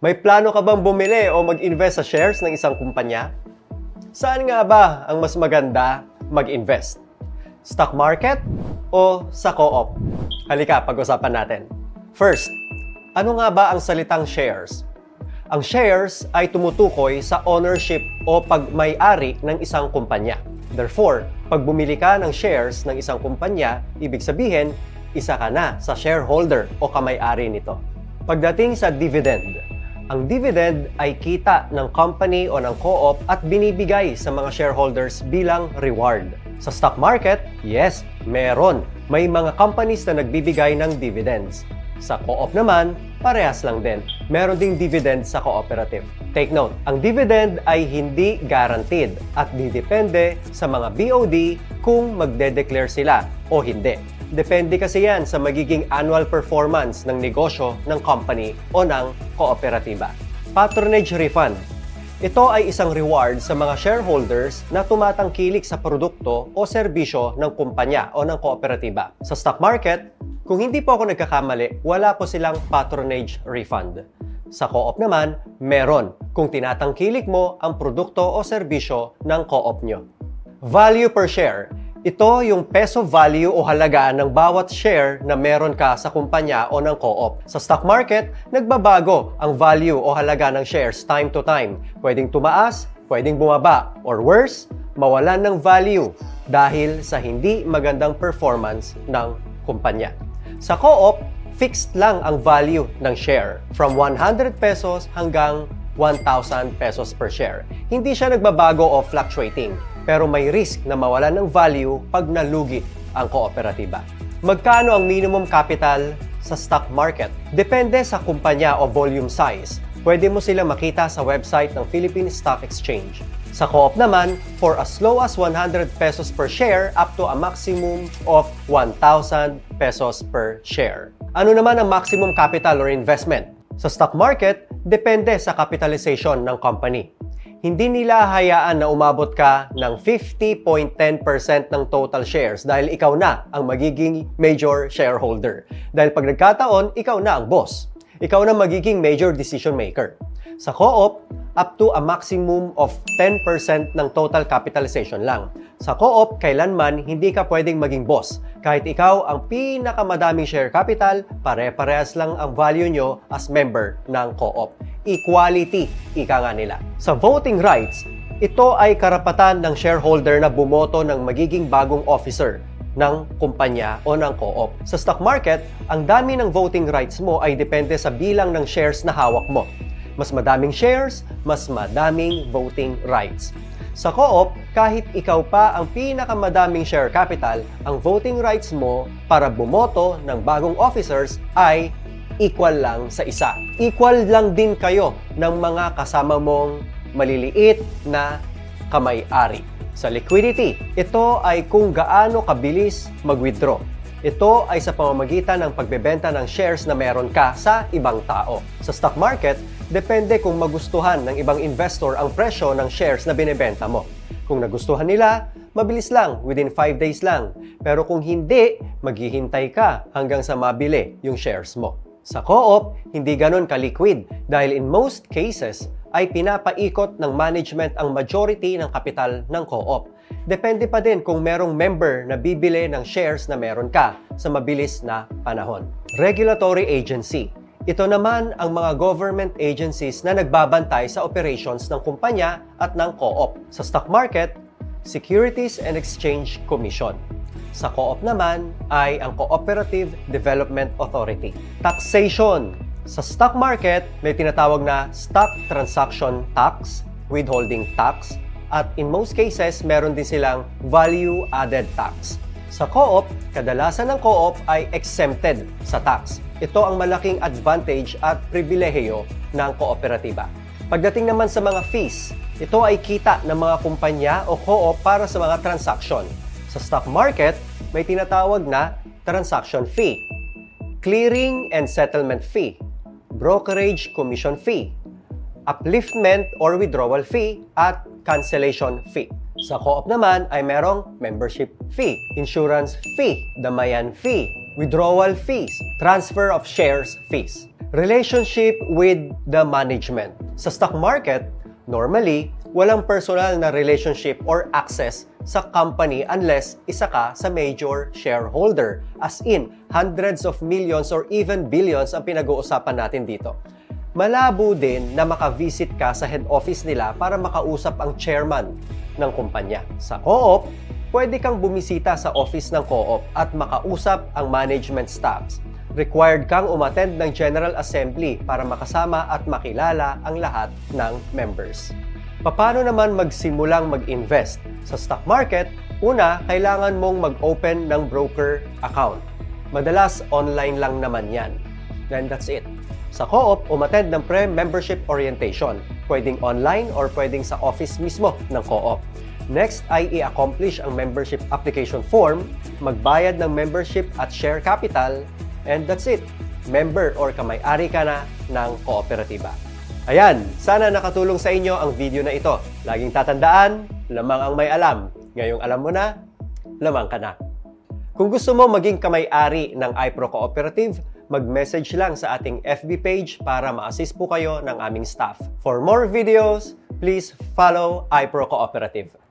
May plano ka bang bumili o mag-invest sa shares ng isang kumpanya? Saan nga ba ang mas maganda mag-invest? Stock market o sa co-op? Halika, pag-usapan natin. First, ano nga ba ang salitang shares? Ang shares ay tumutukoy sa ownership o pagmay-ari ng isang kumpanya. Therefore, pag bumili ka ng shares ng isang kumpanya, ibig sabihin, isa ka na sa shareholder o kamay-ari nito. Pagdating sa dividend, ang dividend ay kita ng company o ng co-op at binibigay sa mga shareholders bilang reward. Sa stock market, yes, meron. May mga companies na nagbibigay ng dividends. Sa co-op naman, parehas lang din. Meron ding dividend sa cooperative. Take note, ang dividend ay hindi guaranteed at didepende sa mga BOD kung magde-declare sila o hindi. Depende kasi yan sa magiging annual performance ng negosyo ng company o ng kooperatiba. Patronage refund. Ito ay isang reward sa mga shareholders na tumatangkilik sa produkto o serbisyo ng kumpanya o ng kooperatiba. Sa stock market, kung hindi po ako nagkakamali, wala po silang patronage refund. Sa co-op naman, meron kung tinatangkilik mo ang produkto o serbisyo ng co-op nyo. Value per share. Ito yung peso value o halaga ng bawat share na meron ka sa kumpanya o ng co-op. Sa stock market, nagbabago ang value o halaga ng shares time to time. Pwedeng tumaas, pwedeng bumaba, or worse, mawalan ng value dahil sa hindi magandang performance ng kumpanya. Sa co-op, fixed lang ang value ng share from 100 pesos hanggang 1,000 pesos per share. Hindi siya nagbabago o fluctuating. Pero may risk na mawalan ng value pag nalugi ang kooperatiba. Magkano ang minimum capital sa stock market? Depende sa kumpanya o volume size. Pwede mo sila makita sa website ng Philippine Stock Exchange. Sa co-op naman, for as low as 100 pesos per share up to a maximum of 1,000 pesos per share. Ano naman ang maximum capital or investment? Sa stock market, depende sa capitalization ng company. Hindi nila hayaan na umabot ka ng 50.10% ng total shares dahil ikaw na ang magiging major shareholder. Dahil pag nagkataon, ikaw na ang boss. Ikaw na magiging major decision maker. Sa co-op, up to a maximum of 10% ng total capitalization lang. Sa co-op, kailanman hindi ka pwedeng maging boss. Kahit ikaw ang pinakamadaming share capital, pare-parehas lang ang value nyo as member ng co-op. Equality, ika nga nila. Sa voting rights, ito ay karapatan ng shareholder na bumoto ng magiging bagong officer ng kumpanya o ng co-op. Sa stock market, ang dami ng voting rights mo ay depende sa bilang ng shares na hawak mo. Mas madaming shares, mas madaming voting rights. Sa co-op, kahit ikaw pa ang pinakamadaming share capital, ang voting rights mo para bumoto ng bagong officers ay equal lang sa isa. Equal lang din kayo ng mga kasama mong maliliit na kamay-ari. Sa liquidity, ito ay kung gaano kabilis mag-withdraw. Ito ay sa pamamagitan ng pagbebenta ng shares na meron ka sa ibang tao. Sa stock market, depende kung magustuhan ng ibang investor ang presyo ng shares na binebenta mo. Kung nagustuhan nila, mabilis lang, within 5 days lang. Pero kung hindi, maghihintay ka hanggang sa mabili yung shares mo. Sa co-op, hindi ganon ka-liquid dahil in most cases ay pinapaikot ng management ang majority ng kapital ng co-op. Depende pa din kung merong member na bibili ng shares na meron ka sa mabilis na panahon. Regulatory agency. Ito naman ang mga government agencies na nagbabantay sa operations ng kumpanya at ng co-op. Sa stock market, Securities and Exchange Commission. Sa co-op naman ay ang Cooperative Development Authority. Taxation. Sa stock market, may tinatawag na stock transaction tax, withholding tax, at in most cases, meron din silang value-added tax. Sa co-op, kadalasan ng co-op ay exempted sa tax. Ito ang malaking advantage at pribilehiyo ng kooperatiba. Pagdating naman sa mga fees, ito ay kita ng mga kumpanya o co-op para sa mga transaction. Sa stock market, may tinatawag na transaction fee, clearing and settlement fee, brokerage commission fee, upliftment or withdrawal fee, at cancellation fee. Sa co-op naman ay merong membership fee, insurance fee, damayan fee, withdrawal fees, transfer of shares fees. Relationship with the management. Sa stock market, normally, walang personal na relationship or access sa company unless isa ka sa major shareholder. As in, hundreds of millions or even billions ang pinag-uusapan natin dito. Malabo din na makavisit ka sa head office nila para makausap ang chairman ng kumpanya. Sa co-op, pwede kang bumisita sa office ng co-op at makausap ang management staffs. Required kang umattend ng General Assembly para makasama at makilala ang lahat ng members. Paano naman magsimulang mag-invest? Sa stock market, una, kailangan mong mag-open ng broker account. Madalas, online lang naman yan. Then that's it. Sa co-op, umattend ng pre-membership orientation. Pwedeng online or pwedeng sa office mismo ng co-op. Next ay i-accomplish ang membership application form, magbayad ng membership at share capital, and that's it. Member or kamay-ari ka na ng kooperatiba. Ayan, sana nakatulong sa inyo ang video na ito. Laging tatandaan, lamang ang may alam. Ngayong alam mo na, lamang ka na. Kung gusto mo maging kamay-ari ng iPro Cooperative, mag-message lang sa ating FB page para ma-assist po kayo ng aming staff. For more videos, please follow iPro Cooperative.